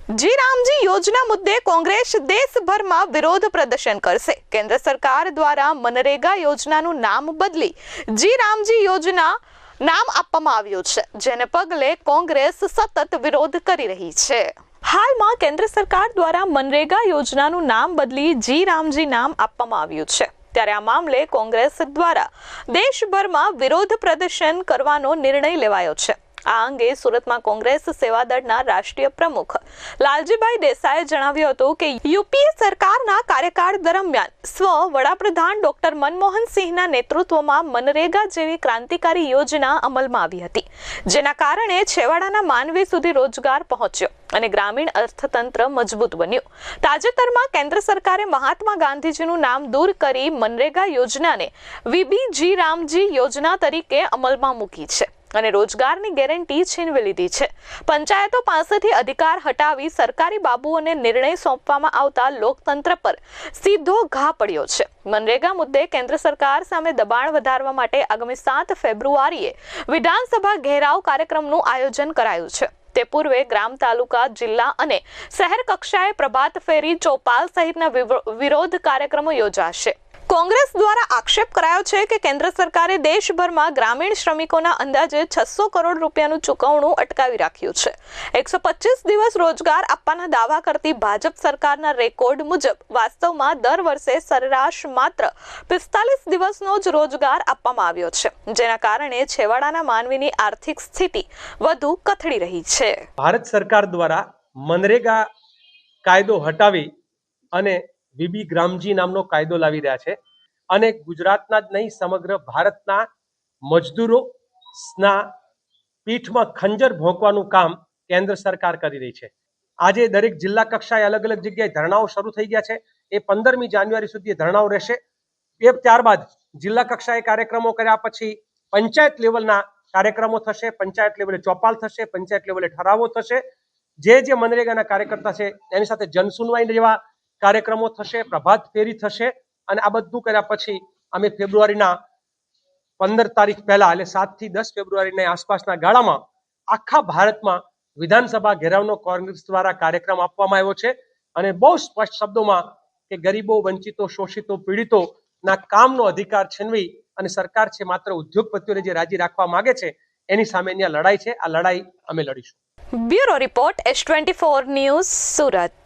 જી રામજી યોजना મુદ્દે કોંગ્રેસ દેશભરમાં વિરોધ પ્રદર્શન કરશે। કેન્દ્ર સરકાર દ્વારા મનરેગા યોજનાનું નામ બદલી જી રામજી યોजना નામ આપવામાં આવ્યું છે, જેને પગલે કોંગ્રેસ સતત વિરોધ કરી રહી છે। હાલમાં કેન્દ્ર સરકાર દ્વારા મનરેગા યોજનાનું નામ બદલી જી રામજી નામ આપવામાં આવ્યું છે, ત્યારે આ મામલે કોંગ્રેસ દ્વારા દેશભરમાં વિરોધ પ્રદર્શન કરવાનો નિર્ણય લેવાયો છે। આ અંગે સુરતમાં કોંગ્રેસ સેવાદળના રાષ્ટ્રીય પ્રમુખ લાલજીભાઈ દેસાઈએ જણાવ્યું હતું કે યુપીએ સરકારના કાર્યકાળ દરમિયાન વડાપ્રધાન ડોક્ટર મનમોહન સિંહના નેતૃત્વમાં મનરેગા જેવી ક્રાંતિકારી યોજના અમલમાં આવી હતી, જેના કારણે છેવાડાના માનવી સુધી રોજગાર પહોંચ્યો અને ગ્રામીણ અર્થતંત્ર મજબૂત બન્યું। તાજેતરમાં કેન્દ્ર સરકારે મહાત્મા ગાંધીજીનું નામ દૂર કરી મનરેગા યોજનાને વીબી જી રામજી યોજના તરીકે અમલમાં મૂકી છે અને રોજગારની ગેરંટી છીનવી લીધી છે। પંચાયતો પાસેથી અધિકાર હટાવી સરકારી બાબુઓને નિર્ણય સોંપવામાં આવતા લોકતંત્ર પર સીધો ઘા પડ્યો છે। મનરેગા મુદ્દે કેન્દ્ર સરકાર સામે દબાણ વધારવા માટે આગામી 7 ફેબ્રુઆરીએ વિધાનસભા ઘેરાવ કાર્યક્રમનું આયોજન કરાયું છે। તે પૂર્વે ગ્રામ, તાલુકા, જિલ્લા અને શહેર કક્ષાએ પ્રભાત ફેરી, ચોપાલ સહિતના વિરોધ કાર્યક્રમો યોજાશે। કોંગ્રેસ દ્વારા આક્ષેપ કરાયો છે કે કેન્દ્ર સરકારે દેશભરમાં ગ્રામીણ શ્રમિકોના અંદાજે 600 કરોડ રૂપિયાનું ચૂકવણું અટકાવી રાખ્યું છે। 125 દિવસ રોજગાર આપવાના દાવા કરતી ભાજપ સરકારના રેકોર્ડ મુજબ વાસ્તવમાં દર વર્ષે સરેરાશ માત્ર 45 દિવસનો જ રોજગાર આપવામાં આવ્યો છે, જેના કારણે છેવાડાના માનવીની આર્થિક સ્થિતિ વધુ કથળી રહી છે। ભારત સરકાર દ્વારા મનરેગા કાયદો હટાવી અને વીબી ગ્રામજી નામનો કાયદો લાવી રહ્યા છે અને ગુજરાતના જ નહીં સમગ્ર ભારતના મજદૂરોના પીઠમાં ખંજર ભોંકવાનું કામ કેન્દ્ર સરકાર કરી રહી છે। આજે દરેક જિલ્લા કક્ષાએ અલગ અલગ જગ્યાએ ધરણાઓ શરૂ થઈ ગયા છે। એ 15મી જાન્યુઆરી સુધી ધરણાઓ રહેશે। એ ત્યારબાદ જિલ્લા કક્ષાએ કાર્યક્રમો કર્યા પછી પંચાયત લેવલના કાર્યક્રમો થશે, પંચાયત લેવલે ચોપાલ થશે, પંચાયત લેવલે ઠરાવો થશે। જે મનરેગાના કાર્યકર્તા છે એની સાથે જનસુનવાઈ જેવા કાર્યક્રમો થશે, પ્રભાત ફેરી થશે અને આ બધું કર્યા પછી અમે ફેબ્રુઆરીના 15 તારીખ પહેલા એટલે 7 થી 10 ફેબ્રુઆરીના આસપાસના ગાળામાં આખા ભારતમાં વિધાનસભા ઘેરાવનો કોંગ્રેસ દ્વારા કાર્યક્રમ આપવામાં આવ્યો છે અને બહુ સ્પષ્ટ શબ્દોમાં કે ગરીબો, વંચિતો, શોષિતો, પીડિતોના કામનો અધિકાર છીનવી અને સરકાર છે માત્ર ઉદ્યોગપતિઓને જે રાજી રાખવા માંગે છે એની સામેની આ લડાઈ છે। આ લડાઈ અમે લડીશું। Bureau report S24 news, Surat.